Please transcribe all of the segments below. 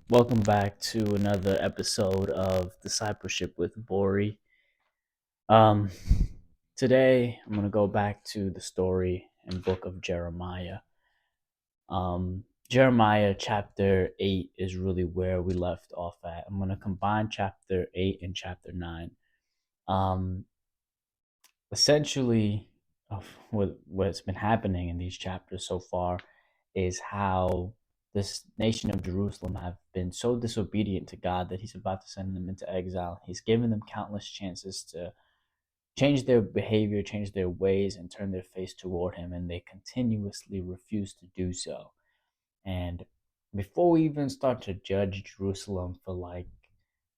Welcome back to another episode of Discipleship with Bori. Um, Today I'm gonna go back to the story and book of Jeremiah. Jeremiah chapter 8 is really where we left off at. I'm gonna combine chapter 8 and chapter 9. Um, Essentially, of what's been happening in these chapters so far is how this nation of Jerusalem have been so disobedient to God that he's about to send them into exile. He's given them countless chances to change their behavior, change their ways, and turn their face toward him, and they continuously refuse to do so. And before we even start to judge Jerusalem for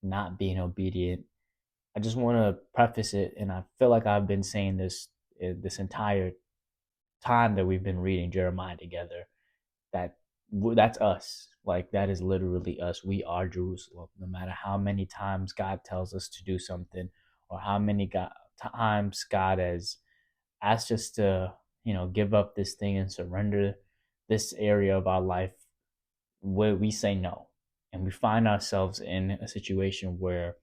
not being obedient, I just want to preface it, and I feel like I've been saying this entire time that we've been reading Jeremiah together, that that's us. Like, that is literally us. We are Jerusalem. No matter how many times God tells us to do something, or how many times God has asked us to, give up this thing and surrender this area of our life, where we say no, and we find ourselves in a situation where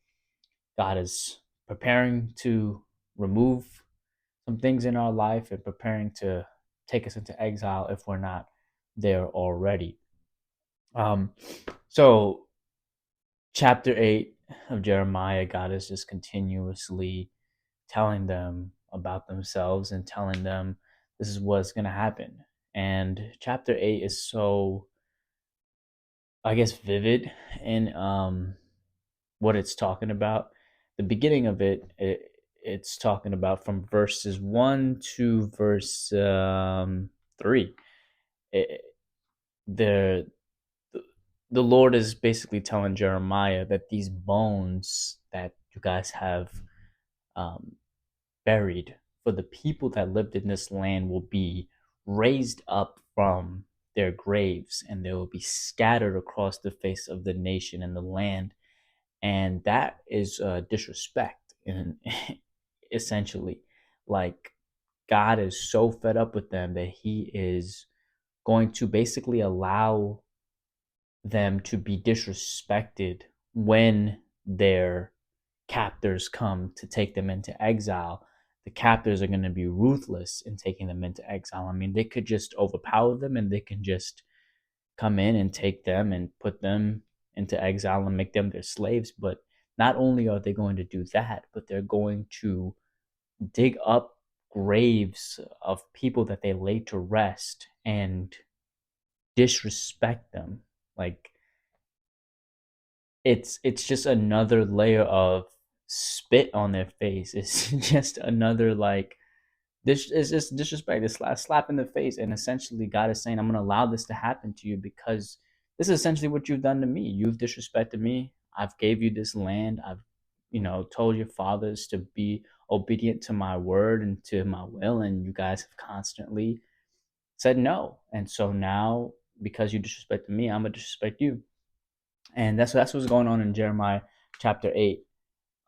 God is preparing to remove some things in our life and preparing to take us into exile if we're not there already. Um, so, chapter 8 of Jeremiah, God is just continuously telling them about themselves and telling them this is what's going to happen. And chapter 8 is so, I guess, vivid in what it's talking about. The beginning of it's talking about from verses 1 to verse 3. It, the the Lord is basically telling Jeremiah that these bones that you guys have um, buried for the people that lived in this land will be raised up from their graves, and they will be scattered across the face of the nation and the land. And that is disrespect, and essentially, like, God is so fed up with them that he is going to basically allow them to be disrespected when their captors come to take them into exile. The captors are going to be ruthless in taking them into exile. I mean, they could just overpower them, and they can just come in and take them and put them into exile and make them their slaves. But not only are they going to do that, but they're going to dig up graves of people that they laid to rest and disrespect them. Like, it's just another layer of spit on their face. It's just another, like, this is just disrespect. This slap in the face, and essentially God is saying, "I'm going to allow this to happen to you because this is essentially what you've done to me. You've disrespected me. I've gave you this land. I've, told your fathers to be obedient to my word and to my will, and you guys have constantly said no. And so now, because you disrespected me, I'm gonna disrespect you." And that's what's going on in Jeremiah chapter 8.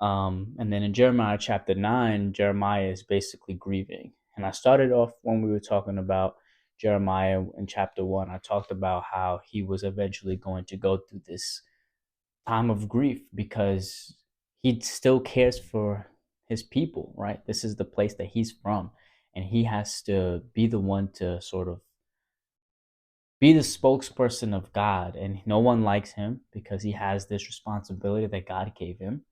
And then in Jeremiah chapter 9, Jeremiah is basically grieving. And I started off when we were talking about Jeremiah in chapter 1. I talked about how he was eventually going to go through this time of grief because he still cares for his people, right? This is the place that he's from. And he has to be the one to sort of be the spokesperson of God. And no one likes him because he has this responsibility that God gave him.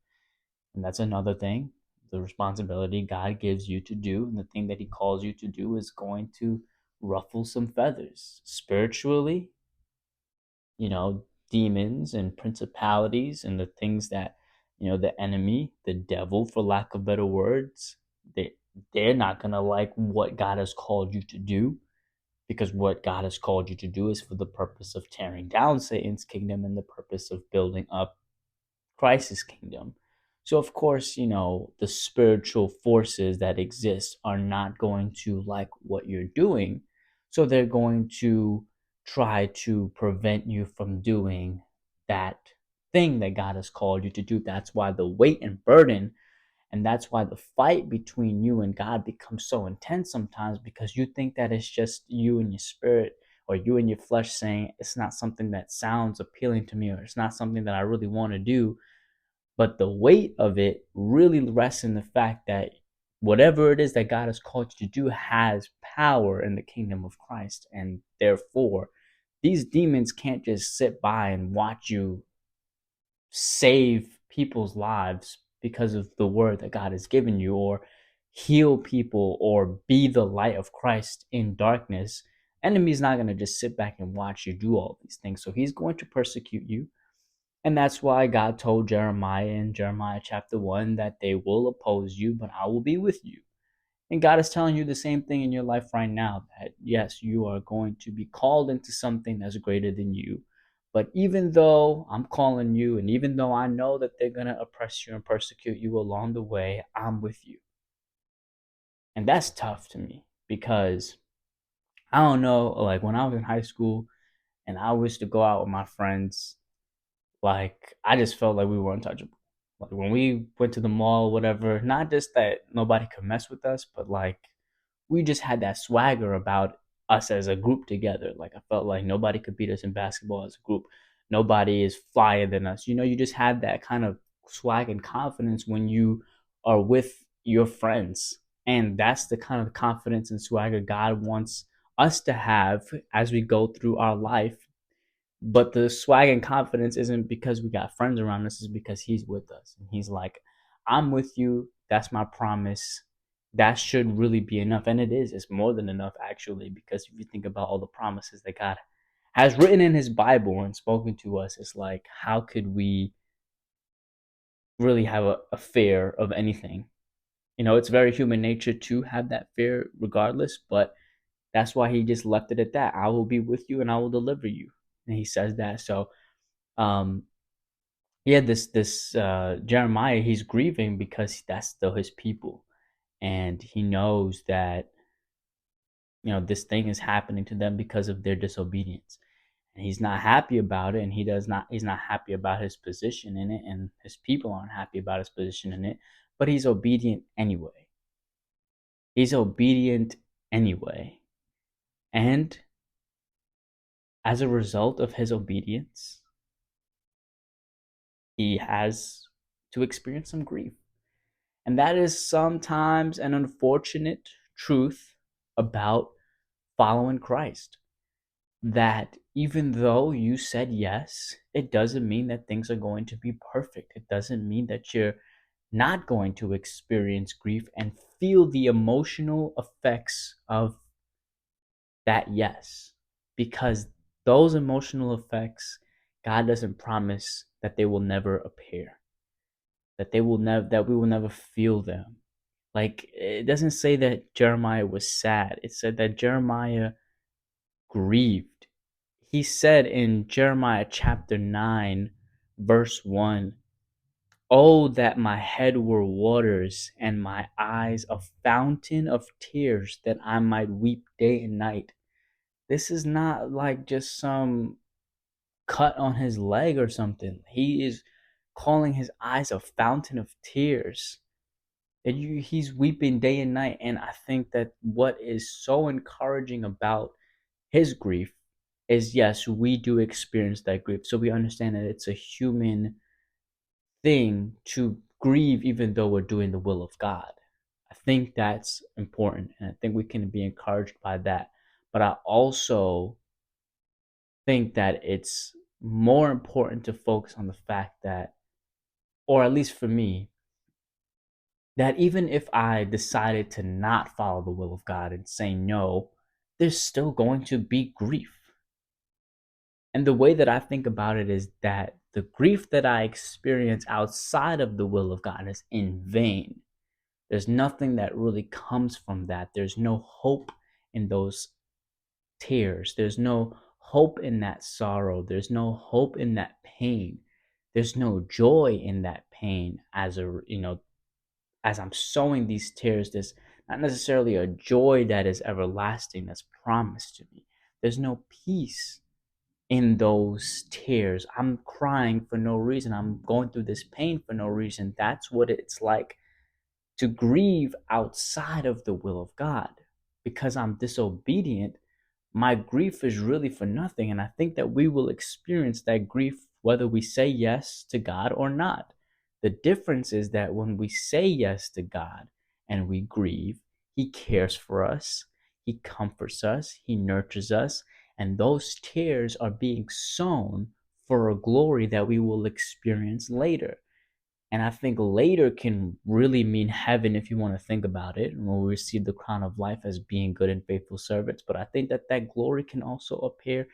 And that's another thing. The responsibility God gives you to do and the thing that he calls you to do is going to ruffle some feathers spiritually, demons and principalities and the things that, the enemy, the devil, for lack of better words, they, they're not going to like what God has called you to do, because what God has called you to do is for the purpose of tearing down Satan's kingdom and the purpose of building up Christ's kingdom. So, of course, the spiritual forces that exist are not going to like what you're doing. So, they're going to try to prevent you from doing that thing that God has called you to do. That's why the weight and burden, and that's why the fight between you and God becomes so intense sometimes, because you think that it's just you and your spirit, or you in your flesh saying it's not something that sounds appealing to me, or it's not something that I really want to do. But the weight of it really rests in the fact that whatever it is that God has called you to do has power in the kingdom of Christ. And therefore, these demons can't just sit by and watch you save people's lives because of the word that God has given you, or heal people, or be the light of Christ in darkness. Enemy's not going to just sit back and watch you do all these things. So he's going to persecute you. And that's why God told Jeremiah in Jeremiah chapter 1 that they will oppose you, but I will be with you. And God is telling you the same thing in your life right now, that yes, you are going to be called into something that's greater than you. But even though I'm calling you, and even though I know that they're going to oppress you and persecute you along the way, I'm with you. And that's tough to me because I don't know, like when I was in high school and I was to go out with my friends, like I just felt like we were untouchable. Like when we went to the mall, whatever, not just that nobody could mess with us, but like we just had that swagger about us as a group together. Like I felt like nobody could beat us in basketball as a group. Nobody is flyer than us. You just had that kind of swag and confidence when you are with your friends. And that's the kind of confidence and swagger God wants us to have as we go through our life. But the swag and confidence isn't because we got friends around us, it's because he's with us. And he's like, I'm with you. That's my promise. That should really be enough. And it is. It's more than enough, actually, because if you think about all the promises that God has written in his Bible and spoken to us, it's like, how could we really have a fear of anything? It's very human nature to have that fear regardless, but that's why he just left it at that. I will be with you and I will deliver you. And he says that. So, um, yeah, this Jeremiah, he's grieving because that's still his people, and he knows that this thing is happening to them because of their disobedience, and he's not happy about it, and he's not happy about his position in it, and his people aren't happy about his position in it, but he's obedient anyway. He's obedient anyway, and as a result of his obedience, he has to experience some grief. And that is sometimes an unfortunate truth about following Christ. That even though you said yes, it doesn't mean that things are going to be perfect. It doesn't mean that you're not going to experience grief and feel the emotional effects of that yes. Because those emotional effects, God doesn't promise that they will never appear, that we will never feel them. Like it doesn't say that Jeremiah was sad. It said that Jeremiah grieved. He said in Jeremiah chapter 9, verse 1, "Oh, that my head were waters and my eyes a fountain of tears, that I might weep day and night." This is not like just some cut on his leg or something. He is calling his eyes a fountain of tears. And he's weeping day and night. And I think that what is so encouraging about his grief is, yes, we do experience that grief. So we understand that it's a human thing to grieve even though we're doing the will of God. I think that's important. And I think we can be encouraged by that. But I also think that it's more important to focus on the fact that, or at least for me, that even if I decided to not follow the will of God and say no, there's still going to be grief. And the way that I think about it is that the grief that I experience outside of the will of God is in vain. There's nothing that really comes from that. There's no hope in those tears. There's no hope in that sorrow. There's no hope in that pain. There's no joy in that pain as I'm sowing these tears, there's not necessarily a joy that is everlasting that's promised to me. There's no peace in those tears. I'm crying for no reason. I'm going through this pain for no reason. That's what it's like to grieve outside of the will of God. Because I'm disobedient, my grief is really for nothing. And I think that we will experience that grief whether we say yes to God or not. The difference is that when we say yes to God and we grieve, He cares for us, He comforts us, He nurtures us, and those tears are being sown for a glory that we will experience later. And I think later can really mean heaven if you want to think about it, when we receive the crown of life as being good and faithful servants. But I think that that glory can also appear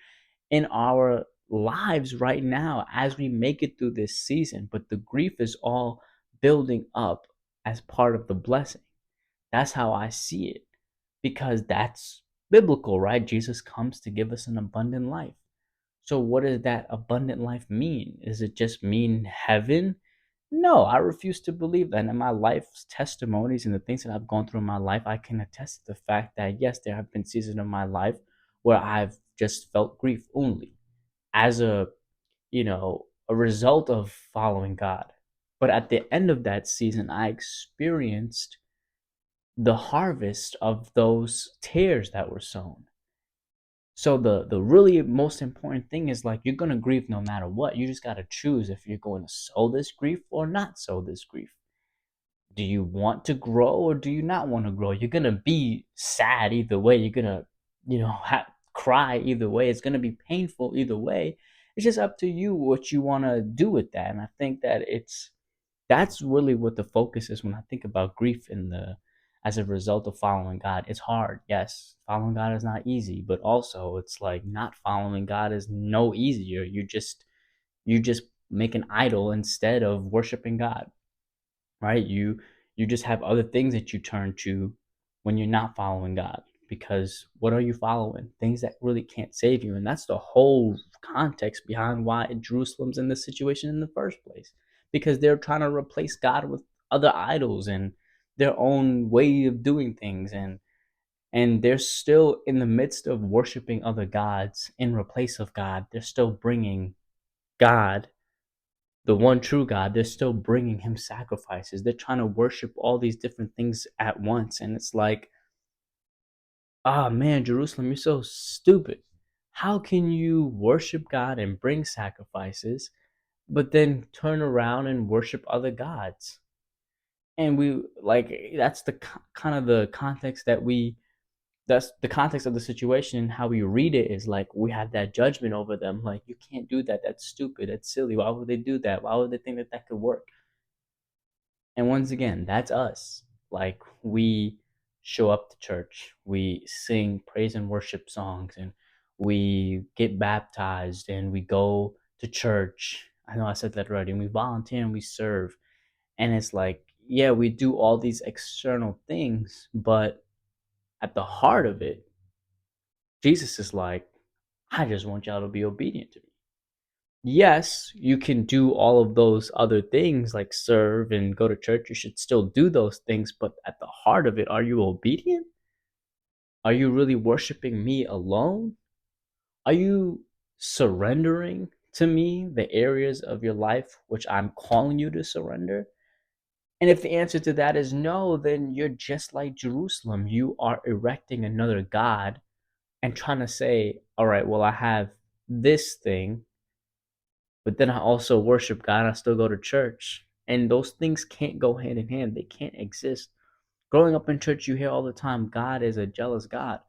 in our lives right now as we make it through this season. But the grief is all building up as part of the blessing. That's how I see it, because that's biblical, right? Jesus comes to give us an abundant life. So, what does that abundant life mean? Does it just mean heaven? No, I refuse to believe that. And in my life's testimonies and the things that I've gone through in my life, I can attest to the fact that yes, there have been seasons of my life where I've just felt grief only as a result of following God. But at the end of that season, I experienced the harvest of those tears that were sown. So the really most important thing is, like, you're gonna grieve no matter what. You just gotta choose if you're going to sow this grief or not sow this grief. Do you want to grow or do you not want to grow? You're gonna be sad either way. You're gonna, cry either way. It's gonna be painful either way. It's just up to you what you want to do with that. And I think that that's really what the focus is when I think about grief in the as a result of following God. It's hard. Yes, following God is not easy, but also it's like not following God is no easier. You just make an idol instead of worshiping God, right? You just have other things that you turn to when you're not following God. Because what are you following? Things that really can't save you. And that's the whole context behind why Jerusalem's in this situation in the first place. Because they're trying to replace God with other idols and their own way of doing things. And they're still in the midst of worshiping other gods in replace of God. They're still bringing God, the one true God, they're still bringing him sacrifices. They're trying to worship all these different things at once. And it's like, ah, man, Jerusalem, you're so stupid. How can you worship God and bring sacrifices, but then turn around and worship other gods? And that's the kind of the context that's the context of the situation, and how we read it is like we have that judgment over them. Like, you can't do that. That's stupid. That's silly. Why would they do that? Why would they think that that could work? And once again, that's us. Like, we show up to church, we sing praise and worship songs, and we get baptized, and we go to church. I know I said that already. And we volunteer and we serve. And it's like, yeah, we do all these external things, but at the heart of it, Jesus is like, I just want y'all to be obedient to me. Yes, you can do all of those other things like serve and go to church. You should still do those things, but at the heart of it, are you obedient? Are you really worshiping me alone? Are you surrendering to me the areas of your life which I'm calling you to surrender? And if the answer to that is no, then you're just like Jerusalem. You are erecting another God and trying to say, all right, well, I have this thing, but then I also worship God. I still go to church. And those things can't go hand in hand. They can't exist. Growing up in church, you hear all the time, God is a jealous God.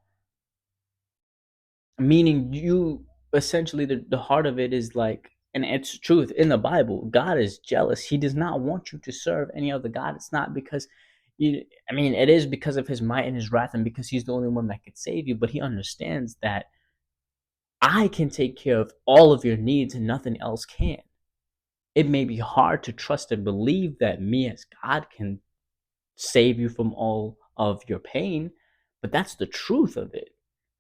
Meaning, you essentially, the heart of it is like, and it's truth in the Bible, God is jealous. He does not want you to serve any other God. It's not because it is because of his might and his wrath, and because he's the only one that could save you, but he understands that I can take care of all of your needs and nothing else can. It may be hard to trust and believe that me as God can save you from all of your pain, but that's the truth of it.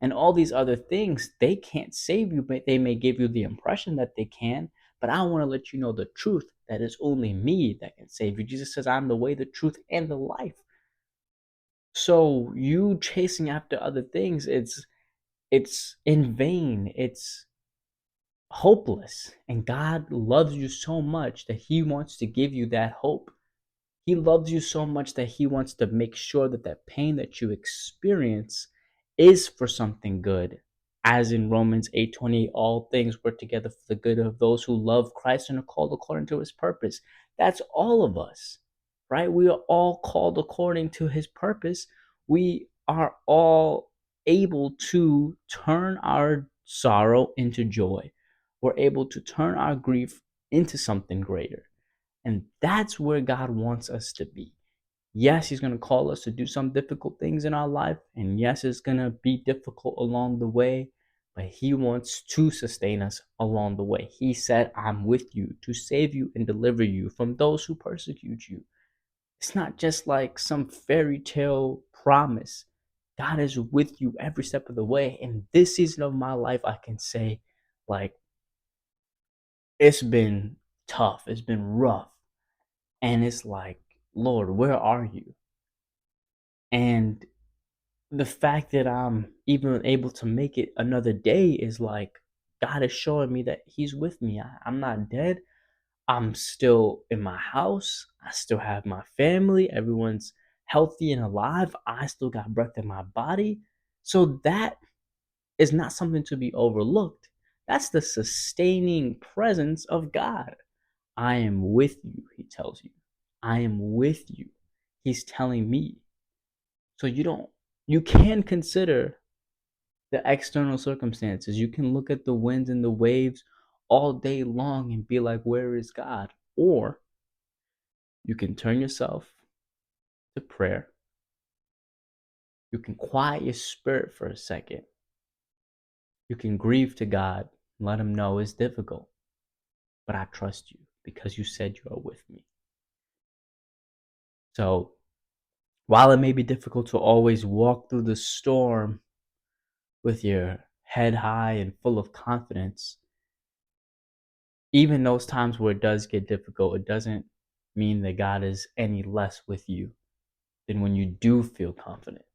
And all these other things, they can't save you, but they may give you the impression that they can. But I want to let you know the truth, that it's only me that can save you. Jesus says, I'm the way, the truth, and the life. So you chasing after other things, it's in vain. It's hopeless. And God loves you so much that he wants to give you that hope. He loves you so much that he wants to make sure that that pain that you experience is for something good. as in Romans 8:28, all things work together for the good of those who love Christ and are called according to his purpose. That's all of us, right? We are all called according to his purpose. We are all able to turn our sorrow into joy. We're able to turn our grief into something greater. And that's where God wants us to be. Yes, he's going to call us to do some difficult things in our life. And yes, it's going to be difficult along the way. But he wants to sustain us along the way. He said, I'm with you to save you and deliver you from those who persecute you. It's not just like some fairy tale promise. God is with you every step of the way. In this season of my life, I can say, like, it's been tough. It's been rough. And it's like, Lord, where are you? And the fact that I'm even able to make it another day is like God is showing me that he's with me. I'm not dead. I'm still in my house. I still have my family. Everyone's healthy and alive. I still got breath in my body. So that is not something to be overlooked. That's the sustaining presence of God. I am with you, he tells you. I am with you. He's telling me. So you can consider the external circumstances. You can look at the winds and the waves all day long and be like, where is God? Or you can turn yourself to prayer. You can quiet your spirit for a second. You can grieve to God and let him know it's difficult, but I trust you because you said you are with me. So while it may be difficult to always walk through the storm with your head high and full of confidence, even those times where it does get difficult, it doesn't mean that God is any less with you than when you do feel confident.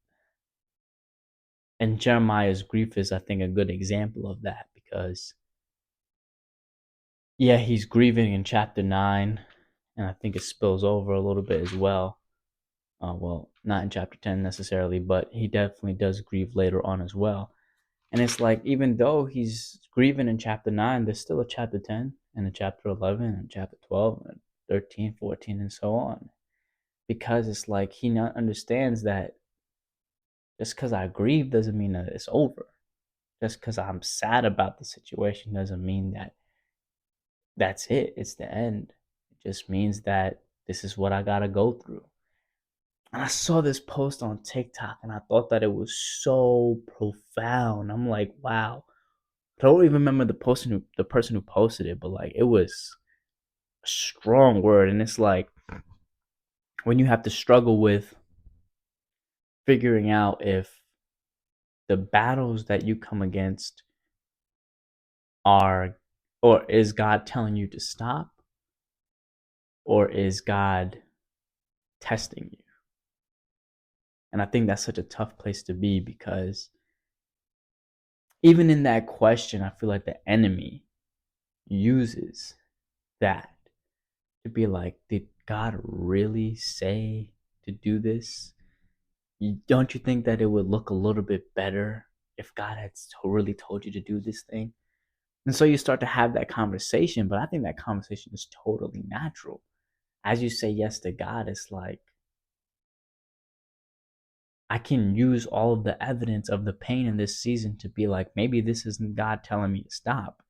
And Jeremiah's grief is, I think, a good example of that because, yeah, he's grieving in chapter 9, and I think it spills over a little bit as well. Well, not in chapter 10 necessarily, but he definitely does grieve later on as well. And it's like, even though he's grieving in chapter 9, there's still a chapter 10 and a chapter 11 and chapter 12 and 13, 14, and so on. Because it's like he not understands that just because I grieve doesn't mean that it's over. Just because I'm sad about the situation doesn't mean that that's it. It's the end. It just means that this is what I got to go through. And I saw this post on TikTok and I thought that it was so profound. I'm like, wow. I don't even remember the person who posted it, but like it was a strong word. And it's like when you have to struggle with figuring out if the battles that you come against are, or is God telling you to stop, or is God testing you? And I think that's such a tough place to be because even in that question, I feel like the enemy uses that to be like, did God really say to do this? Don't you think that it would look a little bit better if God had really told you to do this thing? And so you start to have that conversation, but I think that conversation is totally natural. As you say yes to God, it's like, I can use all of the evidence of the pain in this season to be like, maybe this isn't God telling me to stop,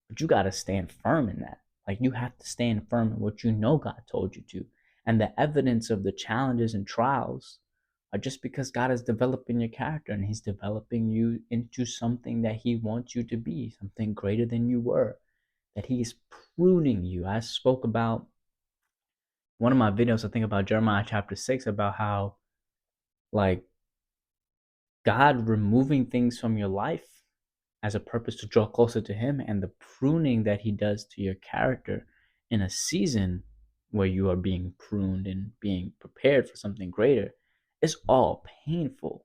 but you got to stand firm in that. Like, you have to stand firm in what you know God told you to. And the evidence of the challenges and trials are just because God is developing your character and he's developing you into something that he wants you to be, something greater than you were, that he's pruning you. I spoke about one of my videos, I think about Jeremiah chapter 6, about how like God removing things from your life as a purpose to draw closer to him, and the pruning that he does to your character in a season where you are being pruned and being prepared for something greater is all painful.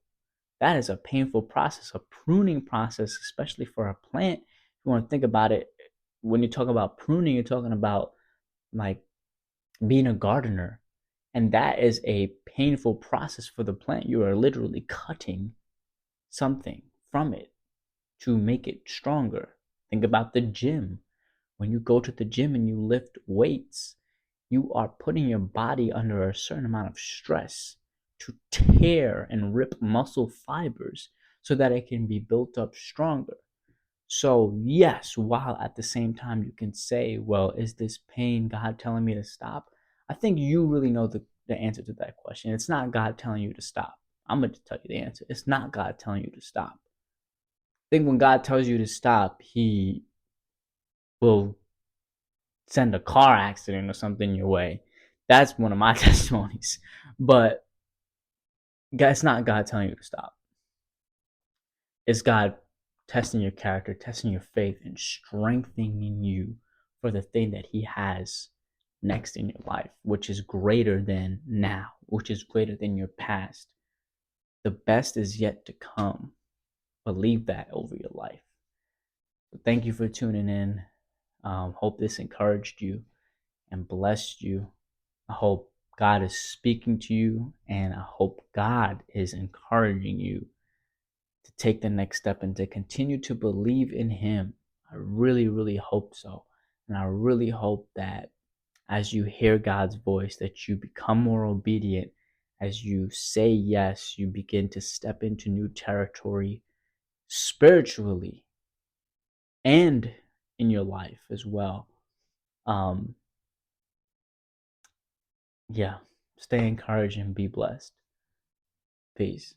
That is a painful process, a pruning process, especially for a plant. If you want to think about it, when you talk about pruning, you're talking about like being a gardener. And that is a painful process for the plant. You are literally cutting something from it. to make it stronger. Think about the gym. When you go to the gym and you lift weights, you are putting your body under a certain amount of stress to tear and rip muscle fibers so that it can be built up stronger. So, yes, while at the same time you can say, well, is this pain God telling me to stop? I think you really know the answer to that question. It's not God telling you to stop. I'm going to tell you the answer. It's not God telling you to stop. I think when God tells you to stop, He will send a car accident or something your way. That's one of my testimonies. But it's not God telling you to stop. It's God testing your character, testing your faith, and strengthening you for the thing that He has next in your life, which is greater than now, which is greater than your past. The best is yet to come. Believe that over your life. So thank you for tuning in. Hope this encouraged you and blessed you. I hope God is speaking to you, and I hope God is encouraging you to take the next step and to continue to believe in Him. I really, really hope so. And I really hope that as you hear God's voice, that you become more obedient. As you say yes, you begin to step into new territory spiritually and in your life as well. Um, yeah, stay encouraged and be blessed. Peace.